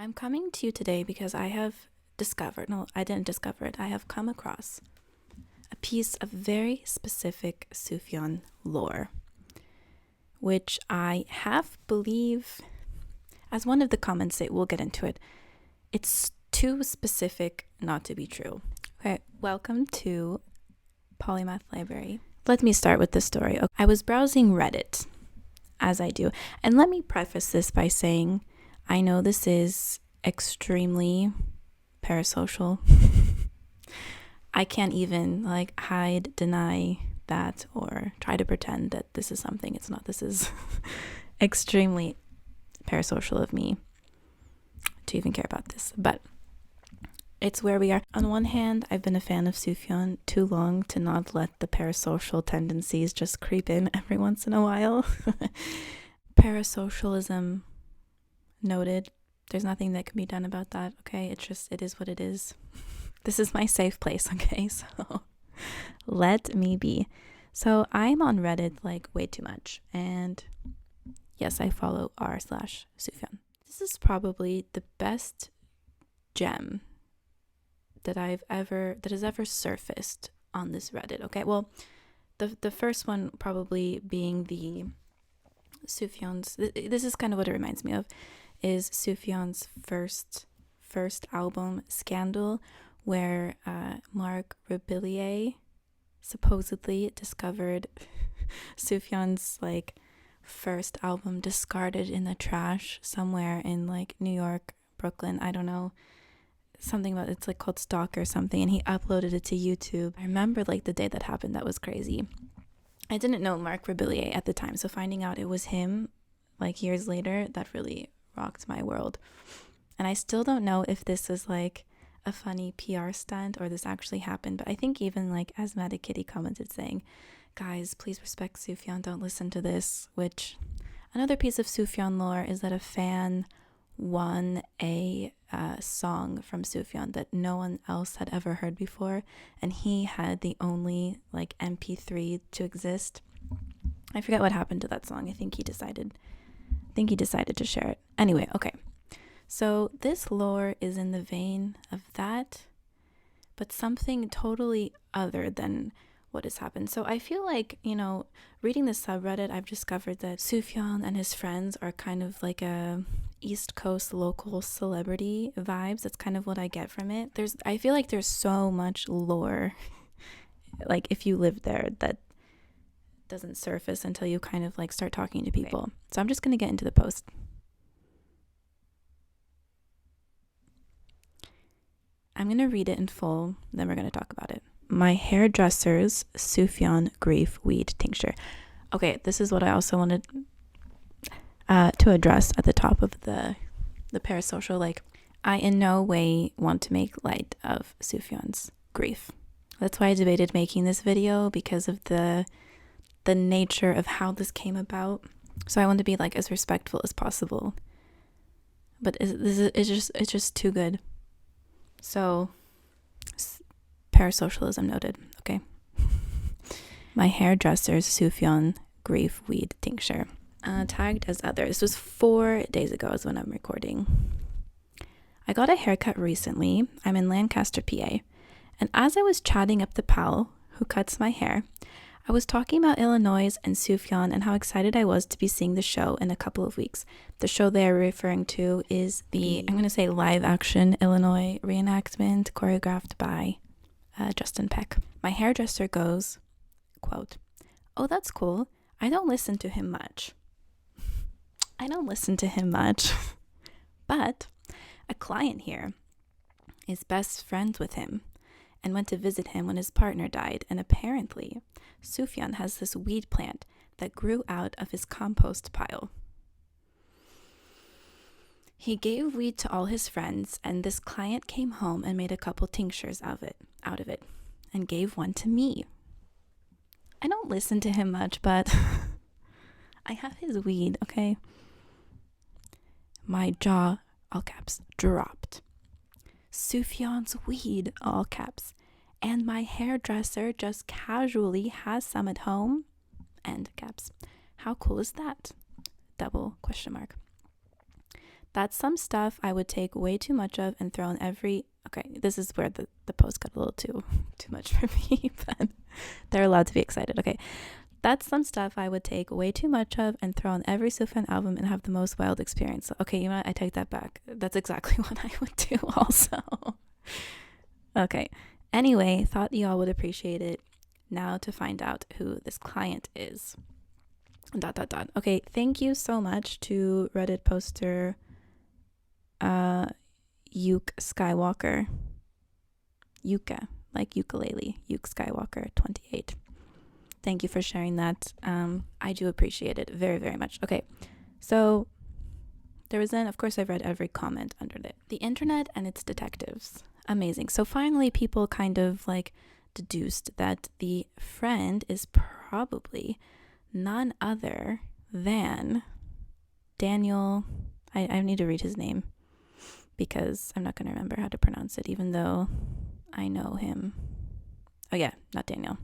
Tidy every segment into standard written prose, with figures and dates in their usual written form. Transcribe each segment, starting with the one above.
I'm coming to you today because I have discovered, no, I didn't discover it, I have come across a piece of very specific Sufjan lore, which I half believe, as one of the comments say, we'll get into it, it's too specific not to be true. Okay, welcome to Polymath Library. Let me start with this story. I was browsing Reddit, as I do, and let me preface this by saying I know this is extremely parasocial. I can't even hide, deny that, or try to pretend that this is something it's not. This is extremely parasocial of me to even care about this, but it's where we are. On one hand, I've been a fan of Sufjan too long to not let the parasocial tendencies just creep in every once in a while. Parasocialism noted. There's nothing that can be done about that, okay? It is what it is. This is my safe place, okay? So let me be. So I'm on Reddit way too much. And yes, I follow r/Sufjan. This is probably the best gem that has ever surfaced on this Reddit, okay? Well, the first one probably being the Sufjan's, this is kind of what it reminds me of, is Sufjan's first album, Scandal, where Marc Rebillier supposedly discovered Sufjan's first album discarded in the trash somewhere in New York, Brooklyn, I don't know, something about it's called Stalk or something, and he uploaded it to YouTube. I remember the day that happened. That was crazy. I didn't know Marc Rebillier at the time, so finding out it was him years later, that really rocked my world. And I still don't know if this was a funny PR stunt or this actually happened, but I think even Asthmatic Kitty commented saying, guys, please respect Sufjan, don't listen to this. Which, another piece of Sufjan lore is that a fan won a song from Sufjan that no one else had ever heard before, and he had the only MP3 to exist. I forget what happened to that song. I think he decided to share it. Anyway, okay. So this lore is in the vein of that, but something totally other than what has happened. So I feel reading this subreddit, I've discovered that Sufjan and his friends are kind of a East Coast local celebrity vibes. That's kind of what I get from it. I feel like there's so much lore, if you live there, that doesn't surface until you kind of start talking to people. Okay. So I'm just going to get into the post. I'm going to read it in full, then we're going to talk about it. My hairdresser's Sufjan grief weed tincture. Okay, this is what I also wanted to address at the top of the parasocial. I in no way want to make light of Sufjan's grief. That's why I debated making this video, because of the nature of how this came about. So I want to be as respectful as possible. But it's just too good. So parasocialism noted, okay? My hairdresser's Sufjan grief weed tincture. Tagged as other. This was 4 days ago is when I'm recording. I got a haircut recently. I'm in Lancaster, PA. And as I was chatting up the pal who cuts my hair, I was talking about Illinois and Sufjan and how excited I was to be seeing the show in a couple of weeks. The show they are referring to is I'm going to say live action Illinois reenactment choreographed by Justin Peck. My hairdresser goes, quote, "Oh, that's cool. I don't listen to him much." But a client here is best friends with him and went to visit him when his partner died, and apparently Sufjan has this weed plant that grew out of his compost pile. He gave weed to all his friends, and this client came home and made a couple tinctures out of it and gave one to me. I don't listen to him much, but I have his weed, okay? My jaw, all caps, dropped. Sufjan's weed, all caps. And my hairdresser just casually has some at home, end caps. How cool is that? Double question mark. That's some stuff I would take way too much of and throw in every. Okay, this is where the post got a little too much for me, but they're allowed to be excited. Okay, that's some stuff I would take way too much of and throw on every sufjan album and have the most wild experience. Okay, you know what? I take that back. That's exactly what I would do also. Okay. Anyway, thought y'all would appreciate it. Now to find out who this client is. ... Okay, thank you so much to Reddit poster Yuke Skywalker. Yuka, like ukulele. Yuke Skywalker 28. Thank you for sharing that. I do appreciate it very, very much. Okay, so there was then, of course, I've read every comment under it. The internet and its detectives. Amazing. So finally, people kind of like deduced that the friend is probably none other than Daniel. I need to read his name because I'm not going to remember how to pronounce it, even though I know him. Oh yeah, not Daniel.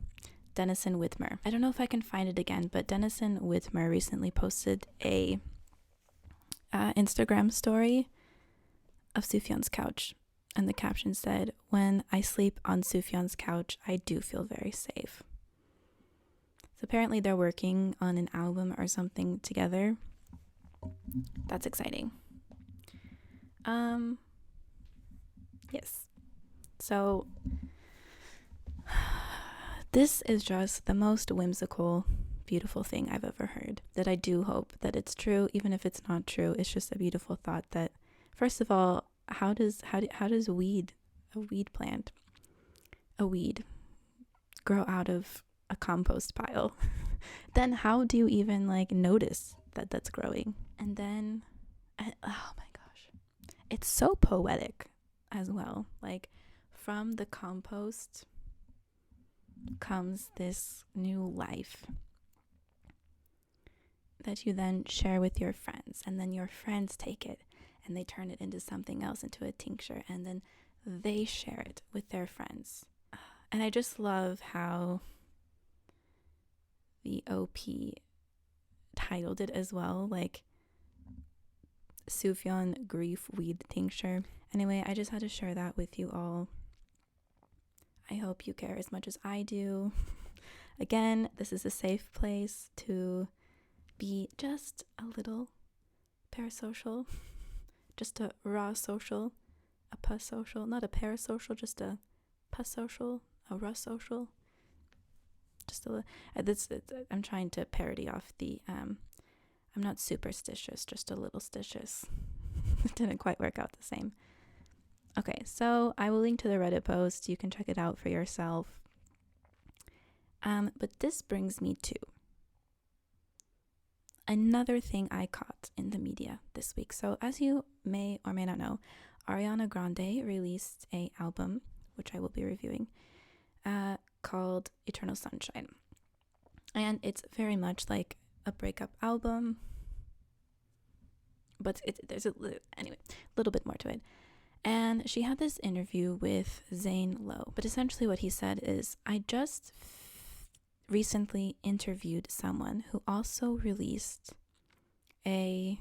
Denison Whitmer. I don't know if I can find it again, but Denison Whitmer recently posted a Instagram story of Sufjan's couch, and the caption said, "When I sleep on Sufjan's couch, I do feel very safe." So apparently they're working on an album or something together. That's exciting. Yes. So this is just the most whimsical, beautiful thing I've ever heard. That I do hope that it's true, even if it's not true. It's just a beautiful thought that, first of all, how does a weed grow out of a compost pile? Then how do you even like notice that that's growing? And then, oh my gosh, it's so poetic as well. Like, from the compost comes this new life that you then share with your friends, and then your friends take it and they turn it into something else, into a tincture, and then they share it with their friends. And I just love how the OP titled it as well, like Sufjan Grief Weed Tincture. Anyway, I just had to share that with you all. I hope you care as much as I do. Again, this is a safe place to be just a little parasocial, just a raw social, a pussocial, not a parasocial, just a pussocial, a raw social. Just a I'm trying to parody off the I'm not superstitious, just a little stitious. It didn't quite work out the same. Okay, so I will link to the Reddit post. You can check it out for yourself. But this brings me to another thing I caught in the media this week. So as you may or may not know, Ariana Grande released an album, which I will be reviewing, called Eternal Sunshine. And it's very much like a breakup album, but there's a little bit more to it. And she had this interview with Zane Lowe, but essentially what he said is, I just recently interviewed someone who also released a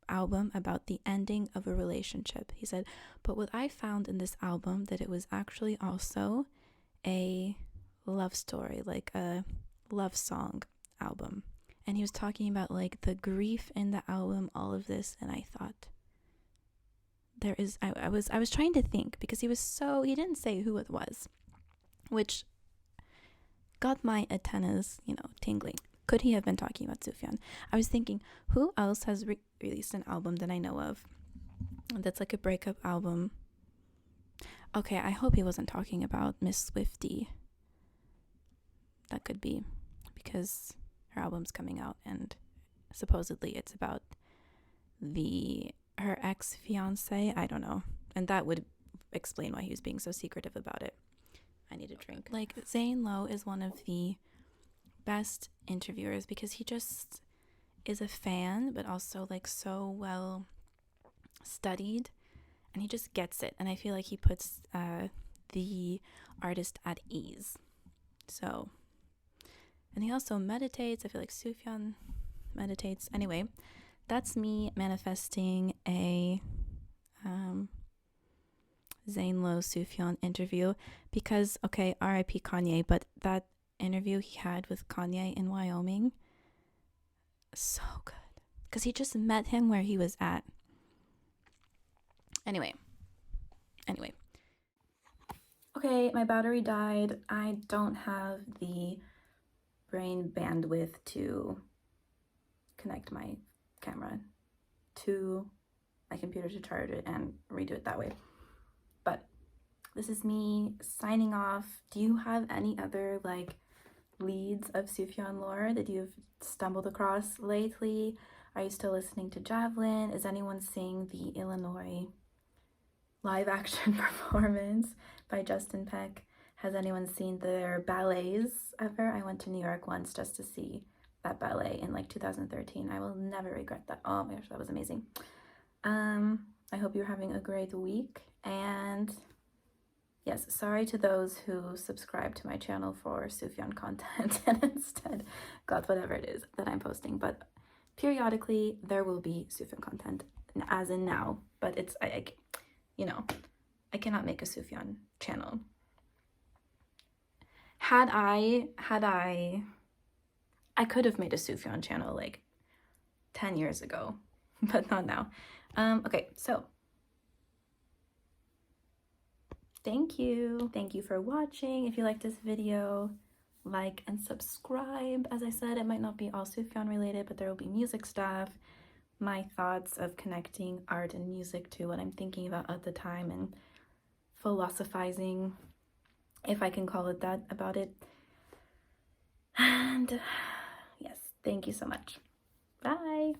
album about the ending of a relationship. He said, but what I found in this album, that it was actually also a love story, like a love song album. And he was talking about like the grief in the album, all of this, and I thought, there is, I was trying to think, because he didn't say who it was, which got my antennas, tingling. Could he have been talking about Sufjan? I was thinking, who else has released an album that I know of that's like a breakup album? Okay, I hope he wasn't talking about Miss Swiftie. That could be, because her album's coming out and supposedly it's about her ex-fiance. I don't know. And that would explain why he was being so secretive about it. I need a drink. Like, Zane Lowe is one of the best interviewers because he just is a fan, but also like so well studied, and he just gets it. And I feel like he puts the artist at ease. So, and he also meditates. I feel like Sufjan meditates. Anyway, that's me manifesting a Zane Lowe Sufjan interview because, okay, RIP Kanye, but that interview he had with Kanye in Wyoming, so good. Because he just met him where he was at. Anyway. Okay, my battery died. I don't have the brain bandwidth to connect my camera to my computer to charge it and redo it that way. But this is me signing off. Do you have any other like leads of Sufjan lore that you've stumbled across lately? Are you still listening to Javelin? Is anyone seeing the Illinois live action performance by Justin Peck? Has anyone seen their ballets ever? I went to New York once just to see that ballet in like 2013. I will never regret that. Oh my gosh, that was amazing. I hope you're having a great week, and yes, sorry to those who subscribe to my channel for Sufjan content and instead got whatever it is that I'm posting, but periodically there will be Sufjan content, as in now, but it's, I cannot make a Sufjan channel. I could have made a Sufjan channel like 10 years ago, but not now. Okay, so thank you for watching. If you like this video, like and subscribe. As I said, it might not be all Sufjan related, but there will be music stuff, my thoughts of connecting art and music to what I'm thinking about at the time, and philosophizing, if I can call it that, about it. And yes, thank you so much. Bye.